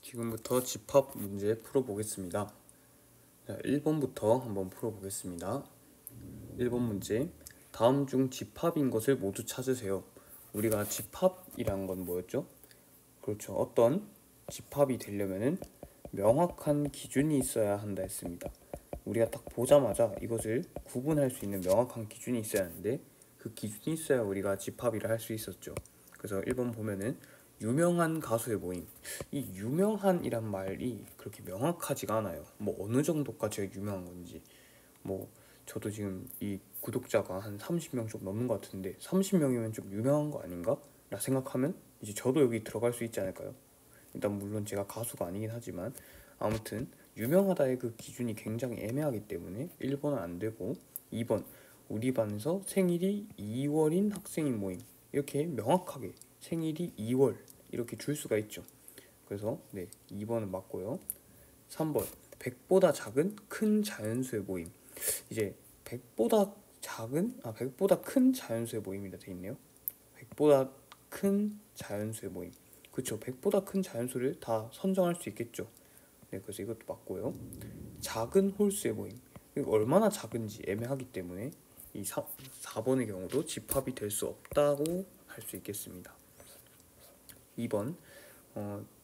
지금부터 집합 문제 풀어보겠습니다. 자, 1번부터 한번 풀어보겠습니다. 1번 문제. 다음 중 집합인 것을 모두 찾으세요. 우리가 집합이란 건 뭐였죠? 그렇죠. 어떤 집합이 되려면은 명확한 기준이 있어야 한다 했습니다. 우리가 딱 보자마자 이것을 구분할 수 있는 명확한 기준이 있어야 하는데 그 기준이 있어야 우리가 집합이라 할 수 있었죠. 그래서 1번 보면은 유명한 가수의 모임. 이 유명한이란 말이 그렇게 명확하지가 않아요. 뭐 어느 정도까지가 유명한 건지. 뭐 저도 지금 이 구독자가 한 30명 좀 넘는 것 같은데 30명이면 좀 유명한 거 아닌가? 라 생각하면 이제 저도 여기 들어갈 수 있지 않을까요? 일단 물론 제가 가수가 아니긴 하지만 아무튼 유명하다의 그 기준이 굉장히 애매하기 때문에 1번은 안 되고 2번 우리 반에서 생일이 2월인 학생이 모임. 이렇게 명확하게 생일이 2월 이렇게 줄 수가 있죠. 그래서 네, 2번은 맞고요. 3번 100보다 작은 큰 자연수의 모임. 이제 100보다 큰 자연수의 모임이라 돼 있네요. 100보다 큰 자연수의 모임. 그렇죠. 100보다 큰 자연수를 다 선정할 수 있겠죠. 네, 그래서 이것도 맞고요. 작은 홀수의 모임. 이거 얼마나 작은지 애매하기 때문에 이 4번의 경우도 집합이 될 수 없다고 할 수 있겠습니다. 2번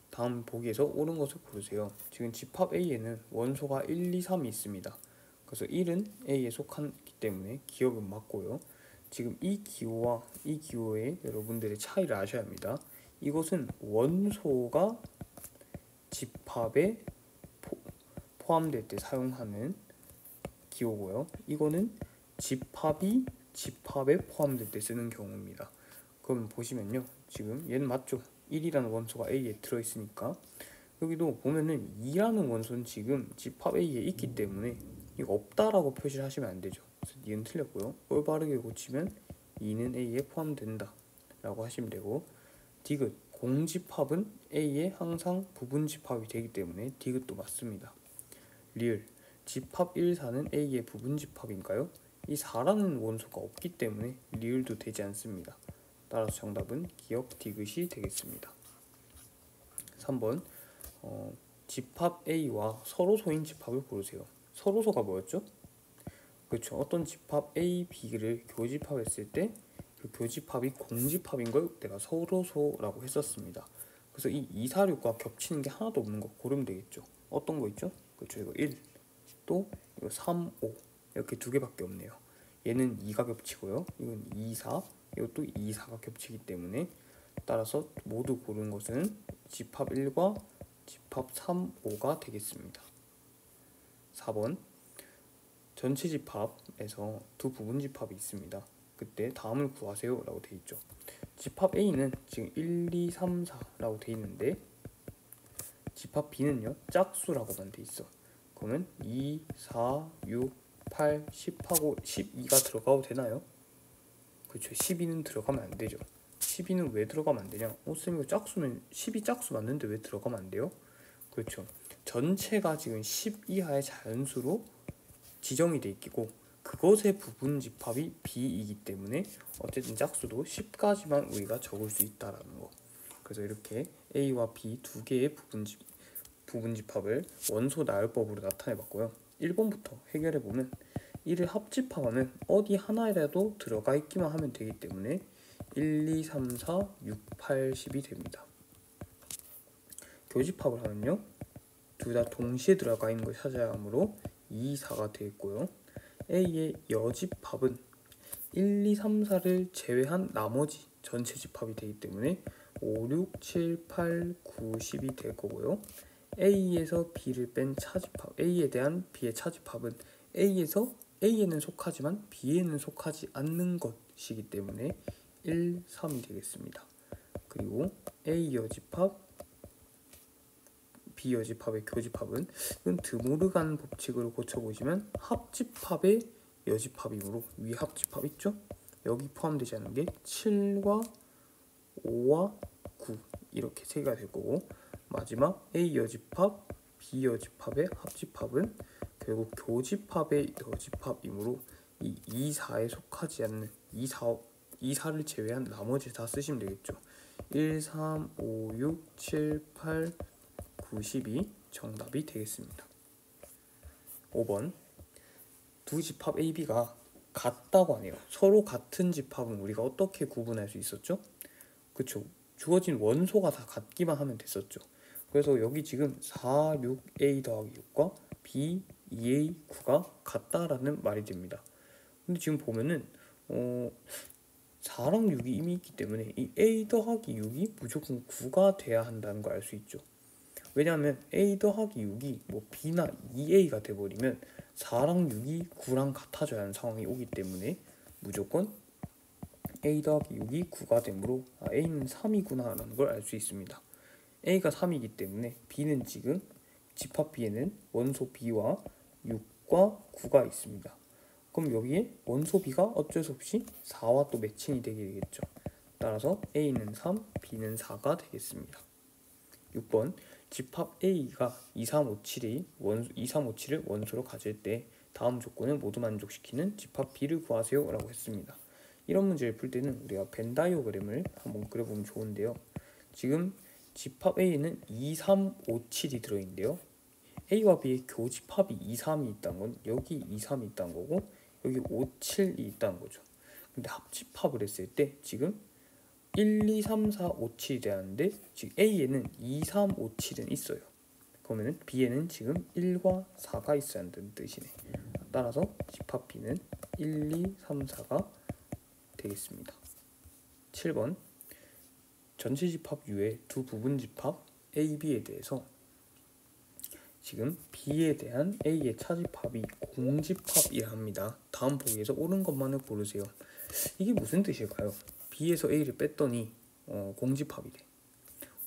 다음 보기에서 옳은 것을 고르세요. 지금 집합 A에는 원소가 1, 2, 3이 있습니다. 그래서 1은 A에 속하기 때문에 기억은 맞고요. 지금 이 기호와 이 기호의 여러분들의 차이를 아셔야 합니다. 이것은 원소가 집합에 포함될 때 사용하는 기호고요. 이거는 집합이 집합에 포함될 때 쓰는 경우입니다. 그럼 보시면요. 지금 얘는 맞죠? 1이라는 원소가 A에 들어있으니까 여기도 보면은 2라는 원소는 지금 집합 A에 있기 때문에 이거 없다라고 표시를 하시면 안 되죠. 그래서 니은 틀렸고요. 올바르게 고치면 2는 A에 포함된다 라고 하시면 되고, 디귿 공집합은 A에 항상 부분집합이 되기 때문에 디귿도 맞습니다. 리을 집합 1, 4는 A의 부분집합인가요? 이 4라는 원소가 없기 때문에 리을도 되지 않습니다. 따라서 정답은 기억 디귿이 되겠습니다. 3번 집합 A와 서로소인 집합을 고르세요. 서로소가 뭐였죠? 그렇죠. 어떤 집합 A, B를 교집합했을 때 그 교집합이 공집합인 걸 내가 서로소라고 했었습니다. 그래서 이 2, 4, 6과 겹치는 게 하나도 없는 거 고르면 되겠죠. 어떤 거 있죠? 그렇죠. 이거 1, 또 이거 3, 5 이렇게 두 개밖에 없네요. 얘는 2가 겹치고요. 이건 2, 4, 이것도 2, 4가 겹치기 때문에 따라서 모두 고른 것은 집합 1과 집합 3, 5가 되겠습니다. 4번 전체 집합에서 두 부분 집합이 있습니다. 그때 다음을 구하세요 라고 되어 있죠. 집합 A는 지금 1, 2, 3, 4라고 되어 있는데 집합 B는요 짝수라고만 되어 있어. 그러면 2, 4, 6, 8, 10하고 12가 들어가도 되나요? 그렇죠. 12는 들어가면 안 되죠. 12는 왜 들어가면 안 되냐? 쌤 이거 짝수면 12 짝수 맞는데 왜 들어가면 안 돼요? 그렇죠. 전체가 지금 10 이하의 자연수로 지정이 돼 있고 그것의 부분 집합이 B이기 때문에 어쨌든 짝수도 10까지만 우리가 적을 수 있다라는 거. 그래서 이렇게 A와 B 두 개의 부분 집합을 원소 나열법으로 나타내 봤고요. 1번부터 해결해 보면 이를 합집합하면 어디 하나라도 들어가 있기만 하면 되기 때문에 1, 2, 3, 4, 6, 8, 10이 됩니다. 교집합을 하면요 둘 다 동시에 들어가 있는 걸 찾아야 하므로 2, 4가 되겠고요. A의 여집합은 1, 2, 3, 4를 제외한 나머지 전체 집합이 되기 때문에 5, 6, 7, 8, 9, 10이 될 거고요. A에서 B를 뺀 차집합, A에 대한 B의 차집합은 A에는 속하지만 B에는 속하지 않는 것이기 때문에 1, 3이 되겠습니다. 그리고 A 여집합, B 여집합의 교집합은 이건 드모르간 법칙으로 고쳐보시면 합집합의 여집합이므로 위 합집합 있죠? 여기 포함되지 않는 게 7과 5와 9 이렇게 세 개가 될 거고, 마지막 A 여집합, B 여집합의 합집합은 결국 교집합의 여집합이므로 이 2, 4에 속하지 않는 2, 4를 제외한 나머지 다 쓰시면 되겠죠. 1, 3, 5, 6, 7, 8, 90이 정답이 되겠습니다. 5번 두 집합 A, B가 같다고 하네요. 서로 같은 집합은 우리가 어떻게 구분할 수 있었죠? 그쵸, 주어진 원소가 다 같기만 하면 됐었죠. 그래서 여기 지금 4, 6A 더하기 6과 B, 2A, 9가 같다라는 말이 됩니다. 근데 지금 보면은 4랑 6이 이미 있기 때문에 이 A 더하기 6이 무조건 9가 돼야 한다는 걸 알 수 있죠. 왜냐하면 A 더하기 6이 뭐 B나 2A가 돼버리면 4랑 6이 9랑 같아져야 하는 상황이 오기 때문에 무조건 A 더하기 6이 9가 되므로 A는 3이구나 라는 걸 알 수 있습니다. A가 3이기 때문에 B는 지금 집합 B에는 원소 B와 6과 9가 있습니다. 그럼 여기에 원소 B가 어쩔 수 없이 4와 또 매칭이 되게 되겠죠. 따라서 A는 3, B는 4가 되겠습니다. 6번 집합 A가 2357을 원소로 가질 때 다음 조건을 모두 만족시키는 집합 B를 구하세요 라고 했습니다. 이런 문제를 풀 때는 우리가 벤 다이어그램을 한번 그려보면 좋은데요. 지금 집합 A에는 2, 3, 5, 7이 들어있는데요. A와 B의 교집합이 2, 3이 있다는 건 여기 2, 3이 있다는 거고 여기 5, 7이 있다는 거죠. 근데 합집합을 했을 때 지금 1, 2, 3, 4, 5, 7이 되었는데 지금 A에는 2, 3, 5, 7은 있어요. 그러면 B에는 지금 1과 4가 있어야 한다는 뜻이네. 따라서 집합 B는 1, 2, 3, 4가 되겠습니다. 7번 전체 집합 U의 두 부분 집합 A, B에 대해서 지금 B에 대한 A의 차집합이 공집합이라 합니다. 다음 보기에서 옳은 것만을 고르세요. 이게 무슨 뜻일까요? B에서 A를 뺐더니 공집합이래.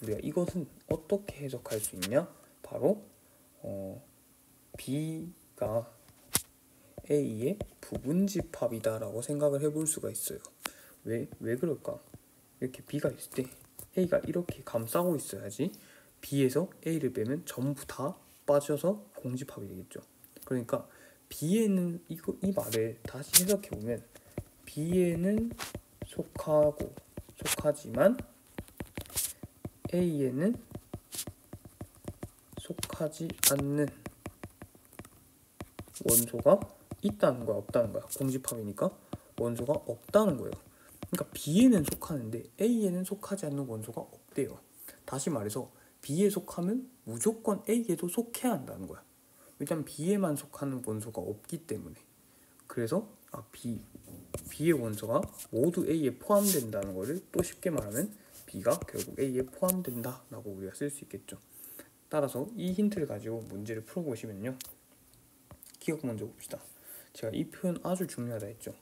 우리가 이것은 어떻게 해석할 수 있냐? 바로 B가 A의 부분집합이다 라고 생각을 해볼 수가 있어요. 왜 그럴까? 이렇게 B가 있을 때 A가 이렇게 감싸고 있어야지 B에서 A를 빼면 전부 다 빠져서 공집합이 되겠죠. 그러니까 B에는 이 말을 다시 해석해보면 B에는 속하지만 A에는 속하지 않는 원소가 있다는 거야, 없다는 거야? 공집합이니까 원소가 없다는 거예요. 그러니까 B에는 속하는데 A에는 속하지 않는 원소가 없대요. 다시 말해서 B에 속하면 무조건 A에도 속해야 한다는 거야. 일단 B에만 속하는 원소가 없기 때문에. 그래서 B의 원소가 모두 A에 포함된다는 거를 또 쉽게 말하면 B가 결국 A에 포함된다 라고 우리가 쓸 수 있겠죠. 따라서 이 힌트를 가지고 문제를 풀어보시면요. 기억 먼저 봅시다. 제가 이 표현 아주 중요하다 했죠.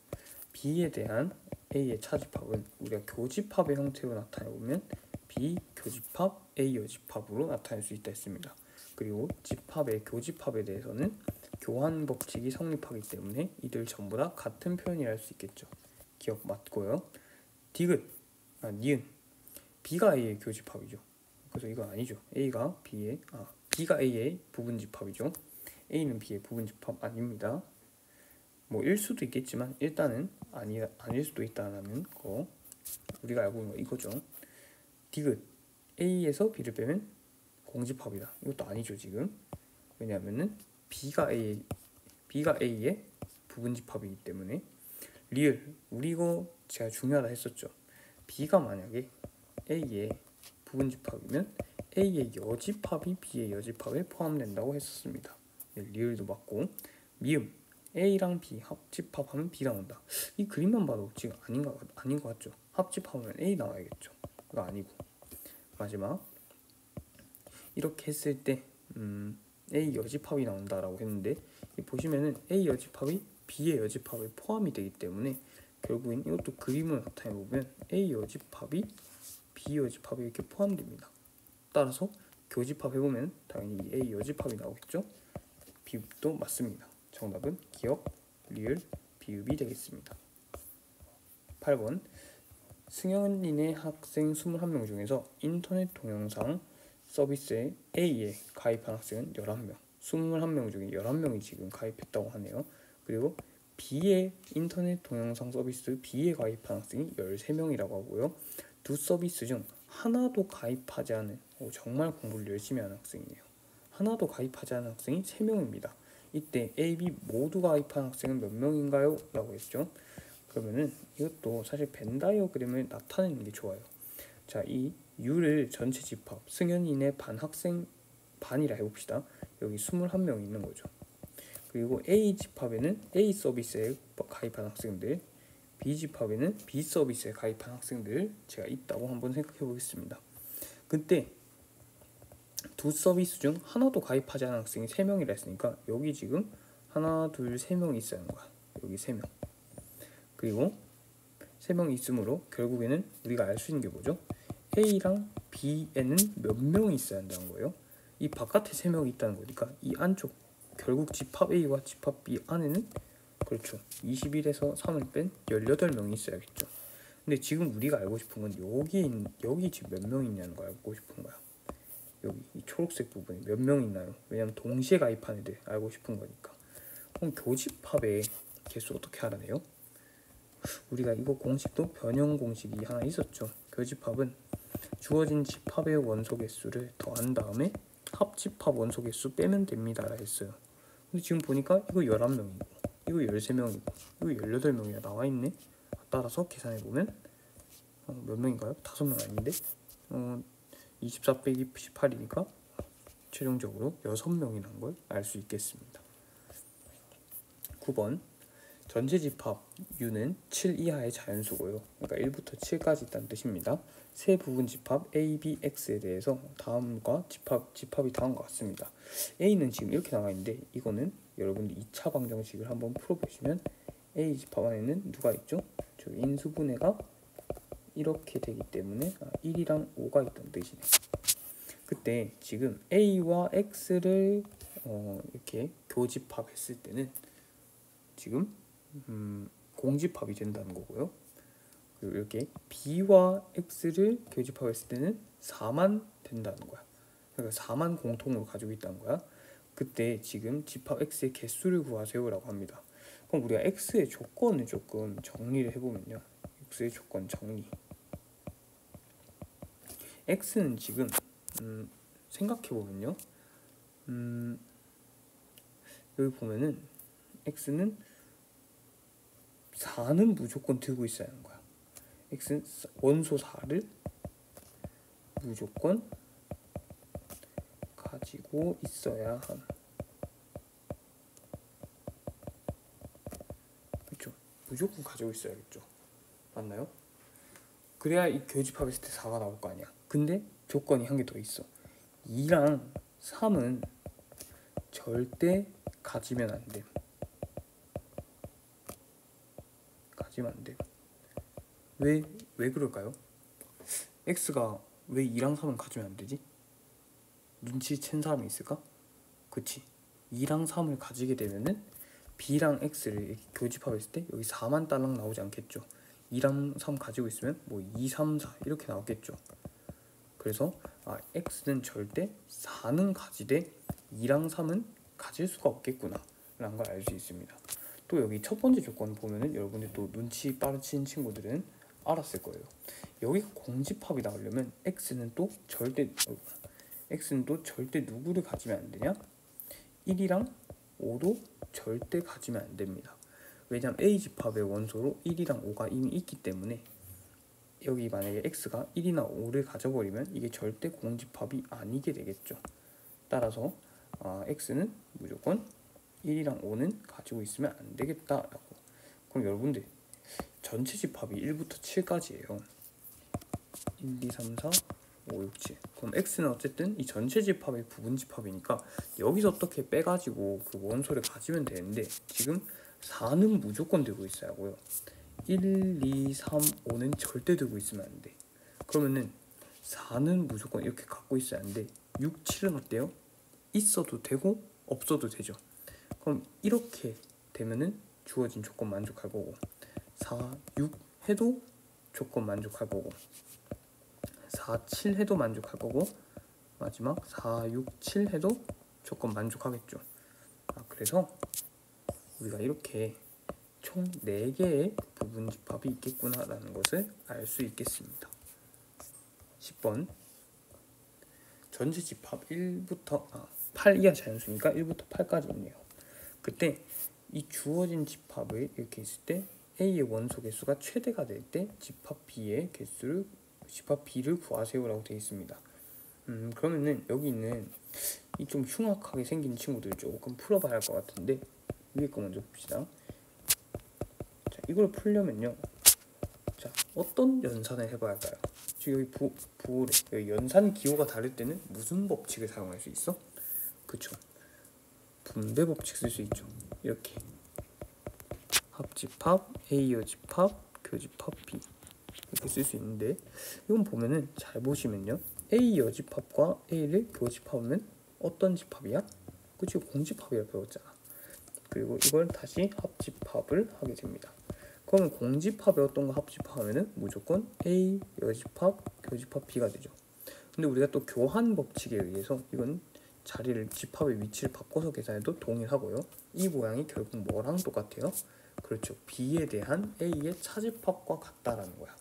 B에 대한 A의 차집합은 우리가 교집합의 형태로 나타내보면 B 교집합 A 여집합으로 나타낼 수 있다 했습니다. 그리고 집합의 교집합에 대해서는 교환 법칙이 성립하기 때문에 이들 전부 다 같은 표현이라 할 수 있겠죠. 기억 맞고요. 니은 B가 A의 교집합이죠. 그래서 이건 아니죠. B가 A의 부분집합이죠. A는 B의 부분집합 아닙니다. 뭐 일 수도 있겠지만 일단은 아닐 수도 있다라는 거 우리가 알고 있는 거 이거죠. 디귿 A에서 B를 빼면 공집합이다. 이것도 아니죠 지금. 왜냐하면은 B가 A의 부분집합이기 때문에. 리을 우리 이거 제가 중요하다 했었죠. B가 만약에 A의 부분집합이면 A의 여집합이 B의 여집합에 포함된다고 했었습니다. 리을도 맞고. 미음 A랑 B 합집합하면 B 나온다. 이 그림만 봐도 지금 아닌 것 같죠. 합집합하면 A 나와야겠죠. 이거 아니고. 마지막 이렇게 했을 때 A 여집합이 나온다라고 했는데 보시면은 A 여집합이 B의 여집합에 포함이 되기 때문에 결국엔 이것도 그림을 나타내보면 A 여집합이 B 여집합에 이렇게 포함됩니다. 따라서 교집합 해보면 당연히 A 여집합이 나오겠죠. 비읍도 맞습니다. 정답은 기억, 리을, 비읍이 되겠습니다. 8번 승현이네 학생 21명 중에서 인터넷 동영상 서비스에 A에 가입한 학생은 11명 21명 중에 11명이 지금 가입했다고 하네요. 그리고 B의 인터넷 동영상 서비스 B에 가입한 학생이 13명이라고 하고요. 두 서비스 중 하나도 가입하지 않은 정말 공부를 열심히 하는 학생이네요. 하나도 가입하지 않은 학생이 3명입니다. 이때 A, B 모두 가입한 학생은 몇 명인가요? 라고 했죠. 그러면은 이것도 사실 벤 다이어그램을 나타내는 게 좋아요. 자, 이 U를 전체 집합, 승연인의 반 학생 반이라 해봅시다. 여기 21명이 있는 거죠. 그리고 A 집합에는 A 서비스에 가입한 학생들, B 집합에는 B 서비스에 가입한 학생들 제가 있다고 한번 생각해 보겠습니다. 그때 두 서비스 중 하나도 가입하지 않은 학생이 3명이라 했으니까 여기 지금 하나, 둘, 3명이 있어야 하는 거야. 여기 3명. 그리고 3명이 있으므로 결국에는 우리가 알 수 있는 게 뭐죠? A랑 B에는 몇 명이 있어야 한다는 거예요. 이 바깥에 3명이 있다는 거니까 이 안쪽 결국 집합 A와 집합 B 안에는 그렇죠. 21에서 3을 뺀 18명이 있어야겠죠. 근데 지금 우리가 알고 싶은 건 여기 지금 몇 명 있냐는 거 알고 싶은 거야. 여기 이 초록색 부분이 몇 명 있나요? 왜냐면 동시에 가입한 애들 알고 싶은 거니까. 그럼 교집합의 개수 어떻게 알아내요? 우리가 이거 공식도 변형 공식이 하나 있었죠. 교집합은 주어진 집합의 원소 개수를 더한 다음에 합집합 원소 개수 빼면 됩니다 라 했어요. 근데 지금 보니까 이거 11명이고 이거 13명이고 이거 18명이나 나와있네. 따라서 계산해보면 몇 명인가요? 5명 아닌데? 24 빼기 18이니까 최종적으로 6명이 난 걸 알 수 있겠습니다. 9번 전체 집합 U는 7 이하의 자연수고요. 그러니까 1부터 7까지 있다는 뜻입니다. 세 부분 집합 A, B, X에 대해서 다음과 집합이 다음과 같습니다. A는 지금 이렇게 나와 있는데 이거는 여러분들 2차 방정식을 한번 풀어보시면 A 집합 안에는 누가 있죠? 저 인수분해가 이렇게 되기 때문에 1이랑 5가 있다는 뜻이네. 그때 지금 A와 X를 이렇게 교집합했을 때는 지금 공집합이 된다는 거고요. 그리고 이렇게 B와 X를 교집합했을 때는 4만 된다는 거야. 그러니까 4만 공통으로 가지고 있다는 거야. 그때 지금 집합 X의 개수를 구하세요 라고 합니다. 그럼 우리가 X의 조건을 조금 정리를 해보면요. X의 조건 정리. X는 지금 생각해보면요. 여기 보면은 X는 4는 무조건 들고 있어야 하는 거야. X는 원소 4를 무조건 가지고 있어야 함. 그렇죠? 무조건 가지고 있어야겠죠. 맞나요? 그래야 이 교집합했을 때 4가 나올 거 아니야. 근데 조건이 한 개 더 있어. 2랑 3은 절대 가지면 안 돼. 가지면 안 돼. 왜 그럴까요? X가 왜 2랑 3은 가지면 안 되지? 눈치챈 사람이 있을까? 그치. 2랑 3을 가지게 되면은 B랑 X를 이렇게 교집합했을 때 여기 4만 딸랑 나오지 않겠죠. 2랑 3 가지고 있으면 뭐 2, 3, 4 이렇게 나왔겠죠. 그래서 X는 절대 4는 가지되 2랑 3은 가질 수가 없겠구나 라는 걸 알 수 있습니다. 또 여기 첫 번째 조건 보면은 여러분들 또 눈치 빠르신 친구들은 알았을 거예요. 여기가 공집합이 나오려면 X는 또 절대 누구를 가지면 안 되냐? 1이랑 5도 절대 가지면 안 됩니다. 왜냐면 A 집합의 원소로 1이랑 5가 이미 있기 때문에 여기 만약에 X가 1이나 5를 가져버리면 이게 절대 공집합이 아니게 되겠죠. 따라서 X는 무조건 1이랑 5는 가지고 있으면 안 되겠다라고. 그럼 여러분들 전체 집합이 1부터 7까지예요. 1, 2, 3, 4, 5, 6, 7. 그럼 X는 어쨌든 이 전체 집합의 부분 집합이니까 여기서 어떻게 빼가지고 그 원소를 가지면 되는데 지금 4는 무조건 들고 있어야 하고요. 1, 2, 3, 5는 절대 들고 있으면 안 돼. 그러면은 4는 무조건 이렇게 갖고 있어야 하는데 6, 7은 어때요? 있어도 되고 없어도 되죠. 그럼 이렇게 되면은 주어진 조건 만족할 거고 4, 6 해도 조건 만족할 거고 4, 7 해도 만족할 거고 마지막 4, 6, 7 해도 조건 만족하겠죠. 그래서 우리가 이렇게 총 4개의 부분 집합이 있겠구나 라는 것을 알 수 있겠습니다. 10번 전체 집합 8 이하 자연수니까 1부터 8까지 있네요. 그때 이 주어진 집합을 이렇게 있을 때 A의 원소 개수가 최대가 될 때 집합 B의 집합 B를 구하세요라고 되어 있습니다. 그러면은 여기 있는 이 좀 흉악하게 생긴 친구들 조금 풀어봐야 할 것 같은데 위에 거 먼저 봅시다. 자, 이걸 풀려면요. 자, 어떤 연산을 해봐야 할까요? 지금 여기 연산 기호가 다를 때는 무슨 법칙을 사용할 수 있어? 그쵸? 분배 법칙 쓸 수 있죠. 이렇게 합집합, A 여집합, 교집합 B 이렇게 쓸 수 있는데 이건 보면은 잘 보시면요. A 여집합과 A를 교집합하면 어떤 집합이야? 그치? 공집합이라고 배웠잖아. 그리고 이걸 다시 합집합을 하게 됩니다. 그러면 공집합에 어떤 거 합집합하면은 무조건 A 여집합, 교집합 B가 되죠. 근데 우리가 또 교환 법칙에 의해서 이건 자리를 집합의 위치를 바꿔서 계산해도 동일하고요. 이 모양이 결국 뭐랑 똑같아요? 그렇죠. B에 대한 A의 차집합과 같다라는 거야.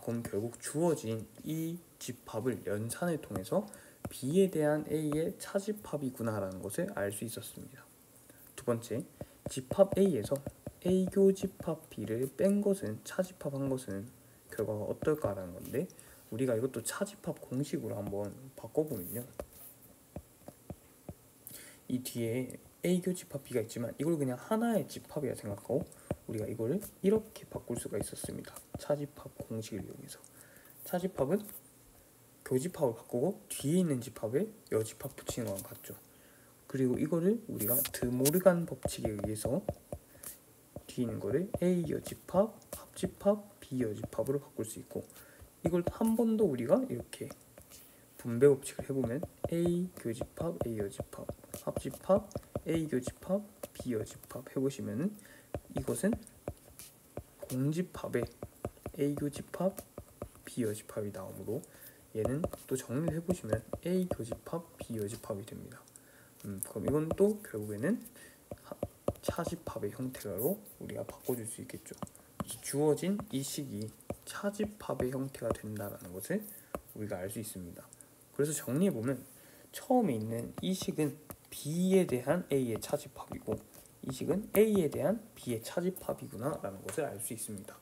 그럼 결국 주어진 이 집합을 연산을 통해서 B에 대한 A의 차집합이구나라는 것을 알 수 있었습니다. 두 번째, 집합 A에서 A 교집합 B를 뺀 것은 차집합한 것은 결과가 어떨까라는 건데 우리가 이것도 차집합 공식으로 한번 바꿔보면요. 이 뒤에 A 교집합 B가 있지만 이걸 그냥 하나의 집합이라 생각하고 우리가 이거를 이렇게 바꿀 수가 있었습니다. 차집합 공식을 이용해서 차집합은 교집합을 바꾸고 뒤에 있는 집합에 여집합 붙이는 거랑 같죠. 그리고 이거를 우리가 드모르간 법칙에 의해서 뒤에 있는 거를 A 여집합, 합집합, B 여집합으로 바꿀 수 있고 이걸 한 번 더 우리가 이렇게 분배 법칙을 해보면 A 교집합, A 여집합, 합집합, A 교집합, B 여집합 해보시면은 이것은 공집합에 A 교집합, B 여집합이 나오므로 얘는 또 정리를 해보시면 A 교집합, B 여집합이 됩니다. 그럼 이건 또 결국에는 차집합의 형태로 우리가 바꿔줄 수 있겠죠. 주어진 이 식이 차집합의 형태가 된다는 것을 우리가 알 수 있습니다. 그래서 정리해보면 처음에 있는 이 식은 B에 대한 A의 차집합이고 이 식은 A에 대한 B의 차집합이구나 라는 것을 알 수 있습니다.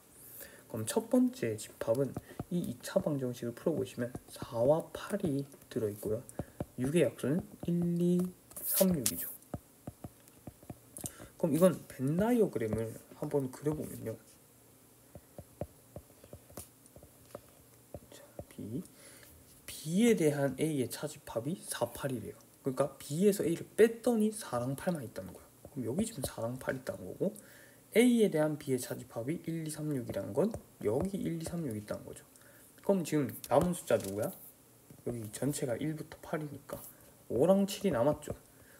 그럼 첫 번째 집합은 이 2차 방정식을 풀어보시면 4와 8이 들어있고요. 6의 약수는 1, 2, 3, 6이죠. 그럼 이건 벤 다이어그램을 한번 그려보면요. 자, B에 대한 A의 차집합이 4, 8이래요. 그러니까 B에서 A를 뺐더니 4랑 8만 있다는 거야. 그럼 여기 지금 4랑 8 있다는 거고 A에 대한 B의 차집합이 1, 2, 3, 6이라는 건 여기 1, 2, 3, 6이 있다는 거죠. 그럼 지금 남은 숫자 누구야? 여기 전체가 1부터 8이니까 5랑 7이 남았죠.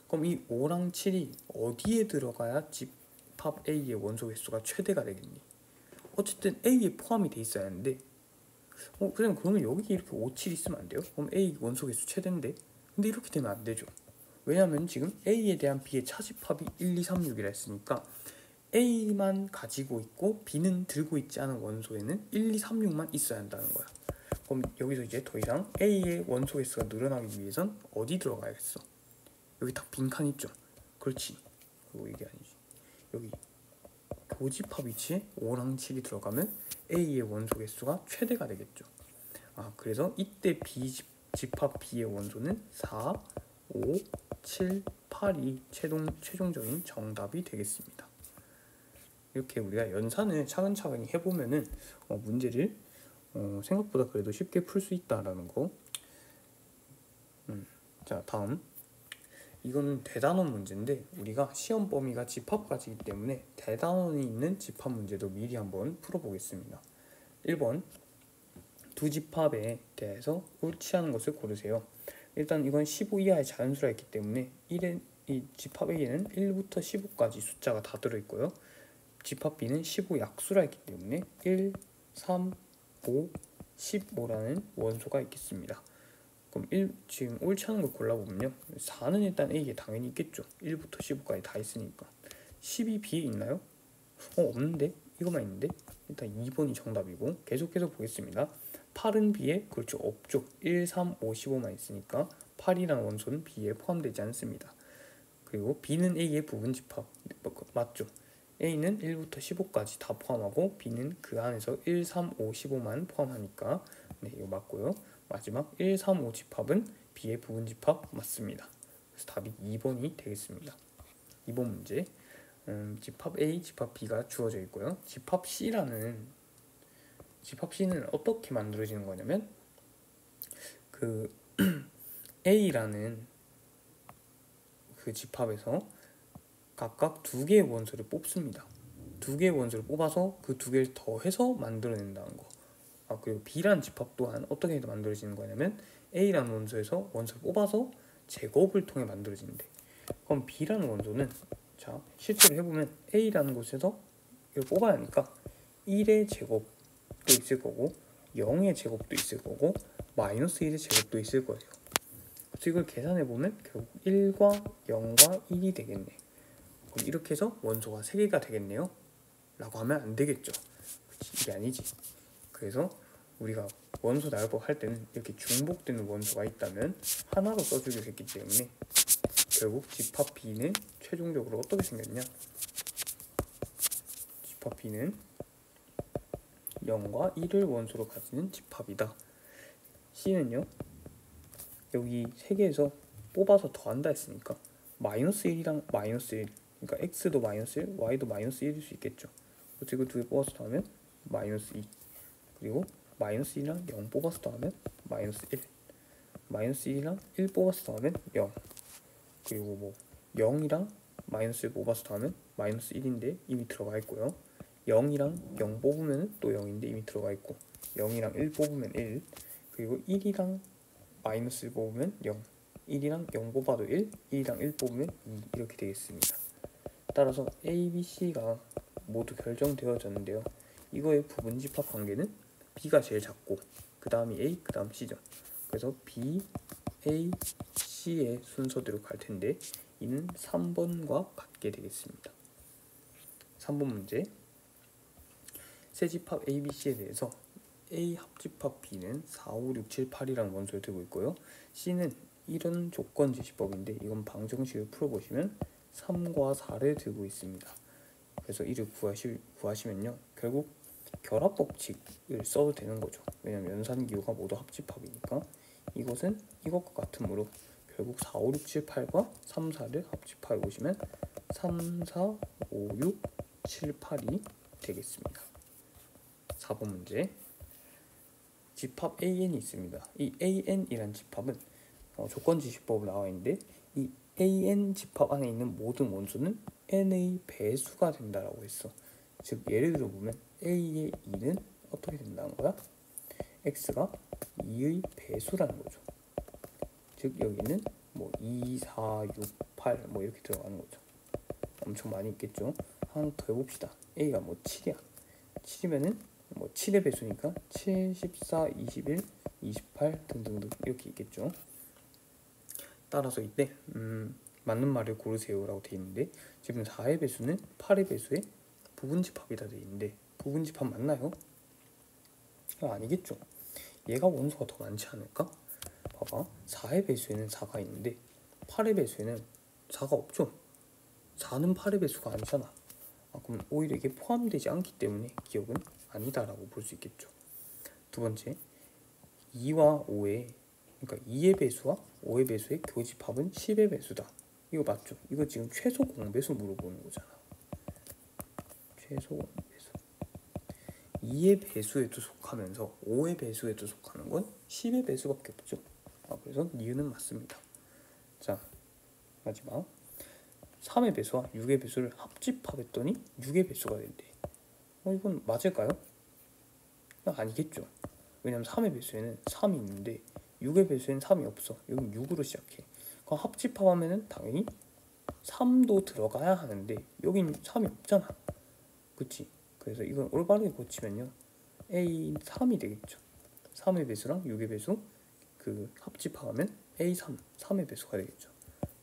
그럼 이 5랑 7이 어디에 들어가야 집합 A의 원소 개수가 최대가 되겠니? 어쨌든 A에 포함이 돼 있어야 하는데 그러면 여기 이렇게 5, 7 있으면 안 돼요? 그럼 A 원소 개수 최대인데? 근데 이렇게 되면 안 되죠. 왜냐하면 지금 A에 대한 B의 차집합이 1, 2, 3, 6이라 했으니까 A만 가지고 있고 B는 들고 있지 않은 원소에는 1, 2, 3, 6만 있어야 한다는 거야. 그럼 여기서 이제 더 이상 A의 원소 개수가 늘어나기 위해선 어디 들어가야겠어? 여기 딱 빈칸 있죠? 그렇지. 그리고 이게 아니지. 여기 교집합 위치에 5랑 7이 들어가면 A의 원소 개수가 최대가 되겠죠. 그래서 이때 집합 B의 원소는 4, 5, 7, 8이 최종적인 정답이 되겠습니다. 이렇게 우리가 연산을 차근차근히 해보면은 문제를 생각보다 그래도 쉽게 풀 수 있다라는 거. 자, 다음. 이거는 대단원 문제인데 우리가 시험 범위가 집합까지이기 때문에 대단원이 있는 집합 문제도 미리 한번 풀어보겠습니다. 1번 두 집합에 대해서 옳지 않은 것을 고르세요. 일단 이건 15 이하의 자연수라 했기 때문에 이 집합 A에는 1부터 15까지 숫자가 다 들어있고요. 집합 B는 15 약수라 했기 때문에 1, 3, 5, 15라는 원소가 있겠습니다. 그럼 지금 옳지 않은 걸 골라보면요. 4는 일단 A에 당연히 있겠죠. 1부터 15까지 다 있으니까. 10이 B에 있나요? 없는데? 이거만 있는데? 일단 2번이 정답이고 계속해서 보겠습니다. 8은 B에 그렇죠. 없죠. 1, 3, 5, 15만 있으니까 8이라는 원소는 B에 포함되지 않습니다. 그리고 B는 A의 부분 집합 맞죠? A는 1부터 15까지 다 포함하고 B는 그 안에서 1, 3, 5, 15만 포함하니까 네, 이거 맞고요. 마지막 1, 3, 5 집합은 B의 부분 집합 맞습니다. 그래서 답이 2번이 되겠습니다. 2번 문제. 집합 A, 집합 B가 주어져 있고요. 집합 C는 어떻게 만들어지는 거냐면 그 A라는 그 집합에서 각각 2개의 원소를 뽑습니다. 2개의 원소를 뽑아서 그 2개를 더해서 만들어낸다는 거. 그리고 B라는 집합 또한 어떻게 만들어지는 거냐면 A라는 원소에서 원소를 뽑아서 제곱을 통해 만들어지는데, 그럼 B라는 원소는 자 실제로 해보면 A라는 곳에서 이걸 뽑아야 하니까 1의 제곱도 있을 거고 0의 제곱도 있을 거고 마이너스 1의 제곱도 있을 거예요. 그래서 이걸 계산해보면 결국 1과 0과 1이 되겠네. 그럼 이렇게 해서 원소가 3개가 되겠네요 라고 하면 안 되겠죠. 그치? 이게 아니지. 그래서 우리가 원소 나열법 할 때는 이렇게 중복되는 원소가 있다면 하나로 써주기로 했기 때문에 결국 집합 B는 최종적으로 어떻게 생겼냐, 집합 B는 0과 1을 원소로 가지는 집합이다. C는요, 여기 3개에서 뽑아서 더한다 했으니까 마이너스 1이랑 마이너스 1, 그러니까 x도 마이너스 1, y도 마이너스 1일 수 있겠죠. 그래서 이거 2개 뽑아서 더하면 마이너스 2, 그리고 마이너스 1이랑 0 뽑아서 더하면 마이너스 1, 마이너스 1이랑 1 뽑아서 더하면 0, 그리고 뭐 0이랑 마이너스 1 뽑아서 더하면 마이너스 1인데 이미 들어가 있고요. 0이랑 0 뽑으면 또 0인데 이미 들어가 있고, 0이랑 1 뽑으면 1, 그리고 1이랑 마이너스 1 뽑으면 0, 1이랑 0 뽑아도 1, 1이랑 1 뽑으면 2 이렇게 되겠습니다. 따라서 A, B, C가 모두 결정되어졌는데요. 이거의 부분 집합 관계는 B가 제일 작고 그 다음이 A, 그 다음 C죠. 그래서 B, A, C의 순서대로 갈 텐데 이는 3번과 같게 되겠습니다. 3번 문제. 세 집합 A, B, C에 대해서 A 합집합 B는 4, 5, 6, 7, 8이라는 원소를 들고 있고요. C는 이런 조건 제시법인데 이건 방정식을 풀어보시면 3과 4를 들고 있습니다. 그래서 이를 구하시면요, 결국 결합 법칙을 써도 되는 거죠. 왜냐면 연산기호가 모두 합집합이니까 이것은 이것과 같으므로 결국 4, 5, 6, 7, 8과 3, 4를 합집하여 보시면 3, 4, 5, 6, 7, 8이 되겠습니다. 4번 문제. 집합 AN이 있습니다. 이 AN이란 집합은 조건지시법으로 나와 있는데 이 AN 집합 안에 있는 모든 원소는 N의 배수가 된다라고 했어. 즉 예를 들어 보면 A의 2는 어떻게 된다는 거야? X가 2의 배수라는 거죠. 즉 여기는 뭐 2, 4, 6, 8 뭐 이렇게 들어가는 거죠. 엄청 많이 있겠죠. 하나 더 해봅시다. A가 뭐 7이야. 7이면은 뭐 7의 배수니까 7, 14, 21, 28 등등등 이렇게 있겠죠. 따라서 이때 맞는 말을 고르세요 라고 되어 있는데 지금 4의 배수는 8의 배수의 부분집합이다 되어 있는데 부분집합 맞나요? 아니겠죠. 얘가 원소가 더 많지 않을까? 봐봐, 4의 배수에는 4가 있는데 8의 배수에는 4가 없죠. 4는 8의 배수가 아니잖아. 그럼 오히려 이게 포함되지 않기 때문에 기억은 아니다라고 볼 수 있겠죠. 두 번째, 2와 5의 그러니까 2의 배수와 5의 배수의 교집합은 10의 배수다. 이거 맞죠? 이거 지금 최소 공배수 물어보는 거잖아. 최소 공배수. 2의 배수에도 속하면서 5의 배수에도 속하는 건 10의 배수밖에 없죠. 그래서 니은은 맞습니다. 자, 마지막 3의 배수와 6의 배수를 합집합했더니 6의 배수가 된대. 이건 맞을까요? 아니겠죠. 왜냐면 3의 배수에는 3이 있는데 6의 배수에는 3이 없어. 여기 6으로 시작해. 그럼 합집합하면은 당연히 3도 들어가야 하는데 여긴 3이 없잖아. 그치? 그래서 이건 올바르게 고치면요, A 3이 되겠죠. 3의 배수랑 6의 배수 그 합집하면 A3, 3의 배수가 되겠죠.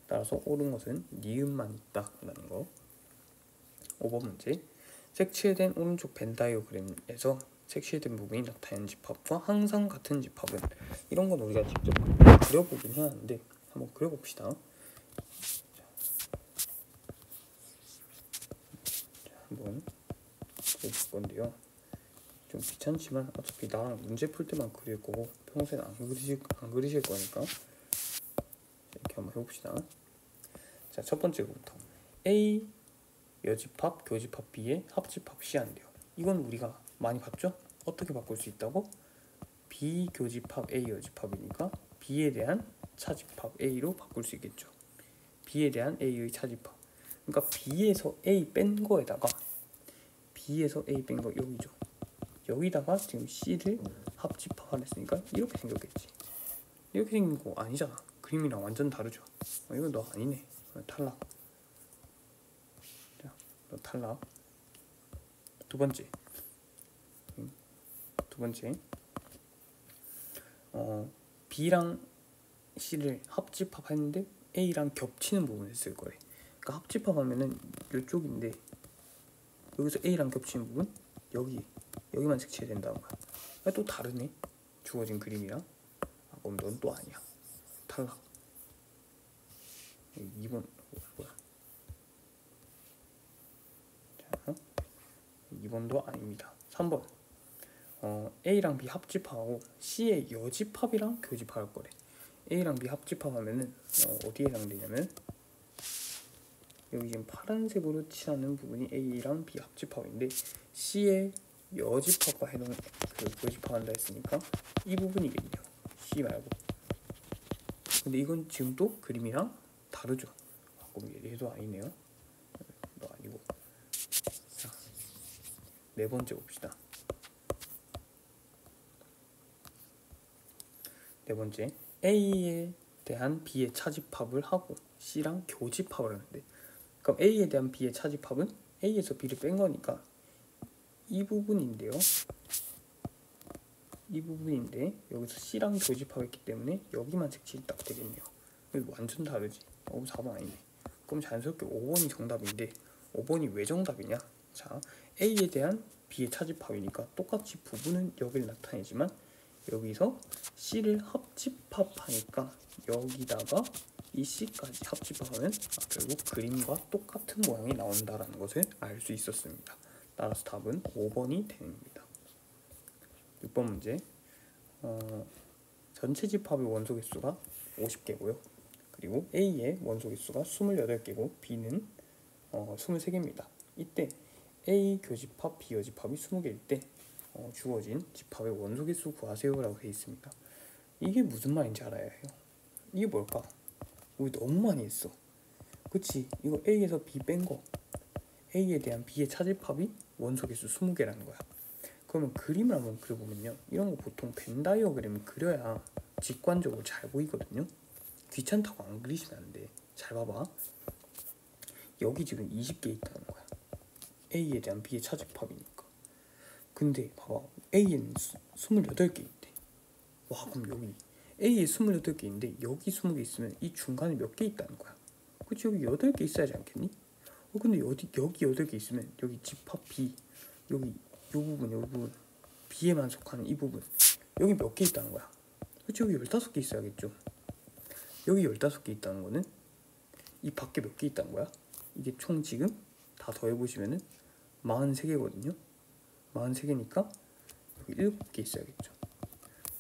따라서 옳은 것은 니은만 있다라는 거. 5번 문제. 색칠된 오른쪽 벤 다이어그램에서 색칠된 부분이 나타내는 집합과 항상 같은 집합은, 이런 건 우리가 직접 그려보긴 해야 하는데 한번 그려봅시다. 한번 그려볼 건데요. 좀 귀찮지만 어차피 나랑 문제 풀 때만 그릴 거고 평소엔 안 그리실 거니까 이렇게 한번 해봅시다. 자, 첫 번째 거부터 A 여집합 교집합 B의 합집합 C한대요. 이건 우리가 많이 봤죠? 어떻게 바꿀 수 있다고? B 교집합 A 여집합이니까 B에 대한 차집합 A로 바꿀 수 있겠죠. B에 대한 A의 차집합. 그러니까 B에서 A 뺀 거에다가 B에서 A 뺀 거 여기죠. 여기다가 지금 C를 합집합하랬으니까 이렇게 생겼겠지. 이렇게 생긴 거 아니잖아. 그림이랑 완전 다르죠. 이건 너 아니네. 탈락. 자, 너 탈락. 두 번째. B랑 C를 합집합했는데 A랑 겹치는 부분을 쓸 거래. 그러니까 합집합하면은 이쪽인데 여기서 A랑 겹치는 부분 여기만 색칠해야 된다는 거야. 또 다르네. 주어진 그림이랑. 그럼 넌 또 아니야. 탈락. 2번 뭐야? 자, 2번도 아닙니다. 3번. A랑 B 합집합하고 C의 여집합이랑 교집합할 거래. A랑 B 합집합하면은 어디에 해당되냐면 여기 지금 파란색으로 칠하는 부분이 A랑 B 합집합인데 C의 여집합과 교집합한다 했으니까 이 부분이겠네요. C 말고. 근데 이건 지금 또 그림이랑 다르죠. 그럼 얘도 아니네요. 너 아니고. 자, 네 번째 봅시다. 네 번째, A에 대한 B의 차집합을 하고 C랑 교집합을 하는데, 그럼 A에 대한 B의 차집합은 A에서 B를 뺀 거니까 이 부분인데요. 이 부분인데 여기서 C랑 교집합했기 때문에 여기만 색칠이 딱 되겠네요. 이거 완전 다르지. 4번 아니네. 그럼 자연스럽게 5번이 정답인데 5번이 왜 정답이냐? 자, A에 대한 B의 차집합이니까 똑같이 부분은 여기를 나타내지만 여기서 C를 합집합하니까 여기다가 이 C까지 합집합하면 결국 그림과 똑같은 모양이 나온다라는 것을 알 수 있었습니다. 따라서 답은 5번이 됩니다. 6번 문제. 전체 집합의 원소 개수가 50개고요. 그리고 A의 원소 개수가 28개고 B는 23개입니다. 이때 A 교집합, B 여집합이 20개일 때 주어진 집합의 원소 개수 구하세요라고 되어 있습니다. 이게 무슨 말인지 알아야 해요. 이게 뭘까? 우리 너무 많이 했어. 그치? 이거 A에서 B 뺀 거. A에 대한 B의 차집합이 원소 개수 20개라는 거야. 그러면 그림을 한번 그려보면요. 이런 거 보통 벤 다이어그램을 그려야 직관적으로 잘 보이거든요. 귀찮다고 안 그리시면 안 돼. 잘 봐봐. 여기 지금 20개 있다는 거야. A에 대한 B의 차집합이니까. 근데 봐봐. A에는 28개 있대. 와, 그럼 여기 A에 28개 있는데 여기 20개 있으면 이 중간에 몇 개 있다는 거야. 그치? 여기 8개 있어야지 않겠니? 근데 여기 8개 있으면 여기 집합 B 여기 요 부분 B에만 속하는 이 부분 여기 몇 개 있다는 거야. 그치? 여기 15개 있어야겠죠. 여기 15개 있다는 거는 이 밖에 몇 개 있다는 거야. 이게 총 지금 다 더해보시면은 43개거든요 43개니까 여기 7개 있어야겠죠.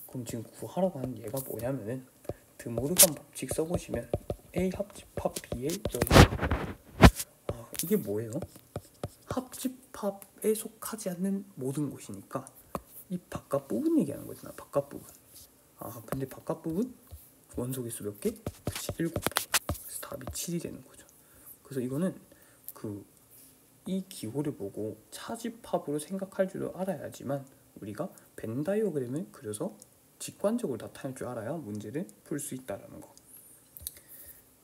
그럼 지금 구하라고 하는 얘가 뭐냐면은 드모르간 법칙 써보시면 A 합집합 B의 여집합. 이게 뭐예요? 합집합에 속하지 않는 모든 곳이니까 이 바깥 부분 얘기하는 거잖아. 바깥 부분. 근데 바깥 부분 원소 개수 몇 개? 그치, 7개. 그래서 답이 7이 되는 거죠. 그래서 이거는 이 기호를 보고 차집합으로 생각할 줄 알아야지만 우리가 벤 다이어그램을 그려서 직관적으로 나타낼 줄 알아야 문제를 풀 수 있다라는 거.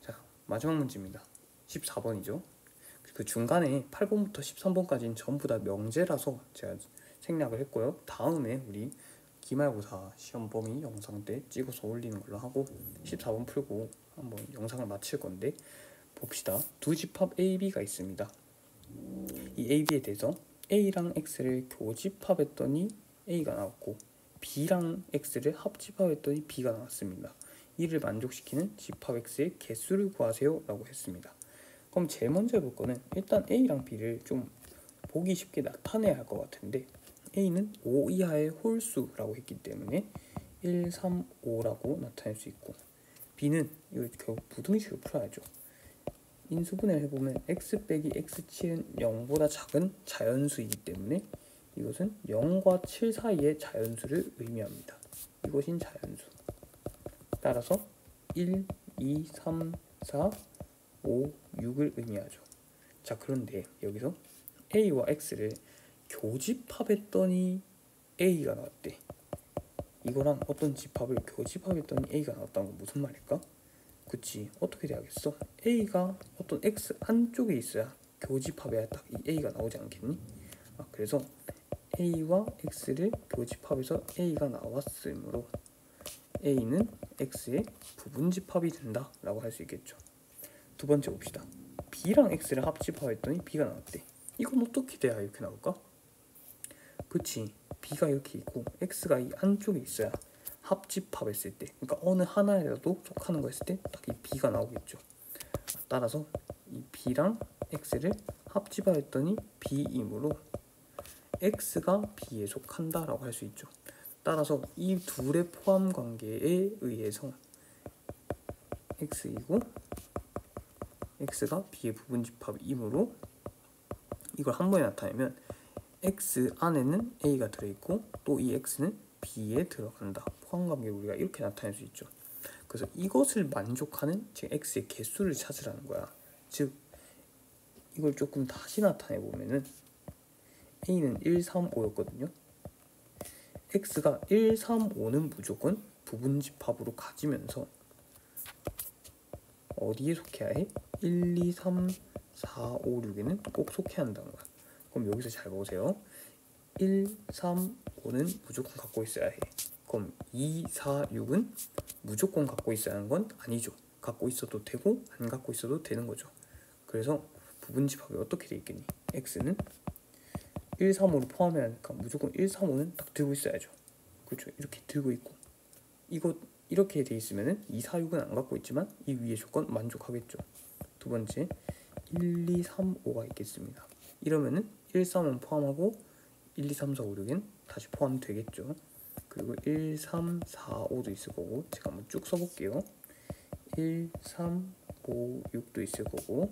자, 마지막 문제입니다. 14번이죠. 그 중간에 8번부터 13번까지는 전부 다 명제라서 제가 생략을 했고요. 다음에 우리 기말고사 시험 범위 영상 때 찍어서 올리는 걸로 하고 14번 풀고 한번 영상을 마칠 건데 봅시다. 두 집합 A, B가 있습니다. 이 A, B에 대해서 A랑 X를 교집합했더니 A가 나왔고 B랑 X를 합집합했더니 B가 나왔습니다. 이를 만족시키는 집합 x의 개수를 구하세요 라고 했습니다. 그럼 제일 먼저 해볼 거는 일단 a랑 b를 좀 보기 쉽게 나타내야 할 것 같은데, a는 5 이하의 홀수라고 했기 때문에 1, 3, 5라고 나타낼 수 있고, b는 이거 결국 부등식을 풀어야죠. 인수분해를 해보면 x 빼기 x7은 0보다 작은 자연수이기 때문에 이것은 0과 7 사이의 자연수를 의미합니다. 이것인 자연수. 따라서 1, 2, 3, 4, 5, 6을 의미하죠. 자, 그런데 여기서 a와 x를 교집합했더니 a가 나왔대. 이거랑 어떤 집합을 교집합했더니 a가 나왔다는 건 무슨 말일까? 그치, 어떻게 돼야겠어? a가 어떤 x 안쪽에 있어야 교집합해야 딱 이 a가 나오지 않겠니? 그래서 a와 x를 교집합해서 a가 나왔으므로 a는 x의 부분집합이 된다 라고 할 수 있겠죠. 두 번째 봅시다. b랑 x를 합집합했더니 b가 나왔대. 이건 어떻게 돼야 이렇게 나올까? 그치, b가 이렇게 있고 x가 이 안쪽에 있어야 합집합했을 때, 그러니까 어느 하나에라도 속하는 거 했을 때 딱 이 b가 나오겠죠. 따라서 이 b랑 x를 합집합했더니 b이므로 x가 b에 속한다 라고 할 수 있죠. 따라서 이 둘의 포함 관계에 의해서 x이고 x가 b의 부분집합이므로 이걸 한 번에 나타내면 x 안에는 a가 들어있고 또 이 x는 b에 들어간다. 포함관계를 우리가 이렇게 나타낼 수 있죠. 그래서 이것을 만족하는 즉 x의 개수를 찾으라는 거야. 즉 이걸 조금 다시 나타내 보면은 a는 1, 3, 5였거든요. x가 1, 3, 5는 무조건 부분집합으로 가지면서 어디에 속해야 해? 1, 2, 3, 4, 5, 6에는 꼭 속해야 한다는 거야. 그럼 여기서 잘 보세요. 1, 3, 5는 무조건 갖고 있어야 해. 그럼 2, 4, 6은 무조건 갖고 있어야 하는 건 아니죠. 갖고 있어도 되고 안 갖고 있어도 되는 거죠. 그래서 부분집합이 어떻게 돼 있겠니? x는 1, 3, 5를 포함해야 하니까 무조건 1, 3, 5는 딱 들고 있어야죠. 그렇죠. 이렇게 들고 있고 이거 이렇게 돼 있으면은 2, 4, 6은 안 갖고 있지만 이 위의 조건 만족하겠죠. 두 번째 1, 2, 3, 5가 있겠습니다. 이러면은 1, 3, 5 포함하고 1, 2, 3, 4, 5, 6은 다시 포함되겠죠. 그리고 1, 3, 4, 5도 있을 거고 제가 한번 쭉 써볼게요. 1, 3, 5, 6도 있을 거고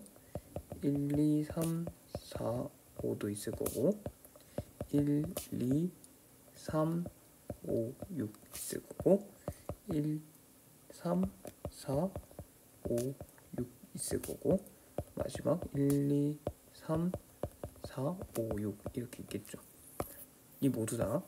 1, 2, 3, 4, 5도 있을 거고 1, 2, 3, 5, 6 있을 거고 1, 3, 4, 5, 6 있을 거고 마지막 1, 2, 3, 4, 5, 6 이렇게 있겠죠. 이 모두 다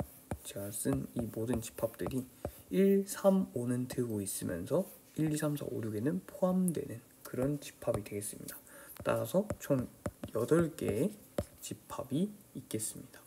제가 쓴 이 모든 집합들이 1, 3, 5는 들고 있으면서 1, 2, 3, 4, 5, 6에는 포함되는 그런 집합이 되겠습니다. 따라서 총 8개의 집합이 있겠습니다.